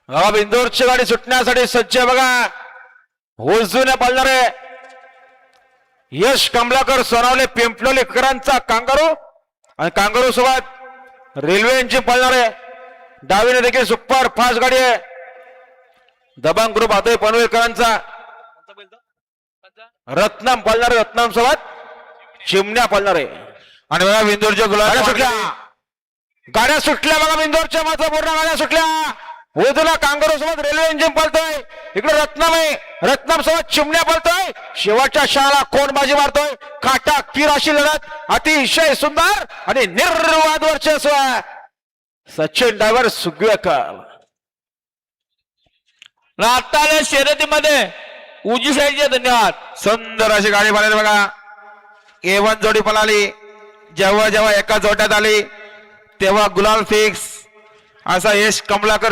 इंदोरची गाडी सुटण्यासाठी सज्ज आहे बघा. उजवीने पळणारे यश कमलाकर सोनावले पिंपलोलीकरांचा कांगारू आणि कांगारू सोबत रेल्वे इंजिन पळणारे डावीने देखील सुपर फास्ट गाडी आहे. दबंग ग्रुप अतोय पनवेलकरांचा रत्नम पळणारे रत्नम सोबत चिमण्या पळणारे. आणि बघा बिंदूरच्या गाड्या सुटल्या गुलाब गाड्या सुटल्या बघा बिंदोरच्या मात्र पूर्ण गाड्या सुटल्या. उजूला कांगारू सोबत रेल्वे इंजिन पळतोय. इकडे रत्नम आहे रत्नम सोबत चिमण्या पळतोय. शेवटच्या क्षणाला कोण बाजी मारतोय. काटा किर अशी लढत अतिशय सुंदर आणि निर्वाद वर्चस्व. सचिन ड्रायव्हर सुगवेकर आता शर्यतीमध्ये उजी साईडचे धन्यवाद. सुंदर अशी गाडी पळाली बघा. A1 जोडी पळाली. जेव्हा जेव्हा एका जोट्यात आली तेव्हा गुलाल फिक्स असा यश कमलाकर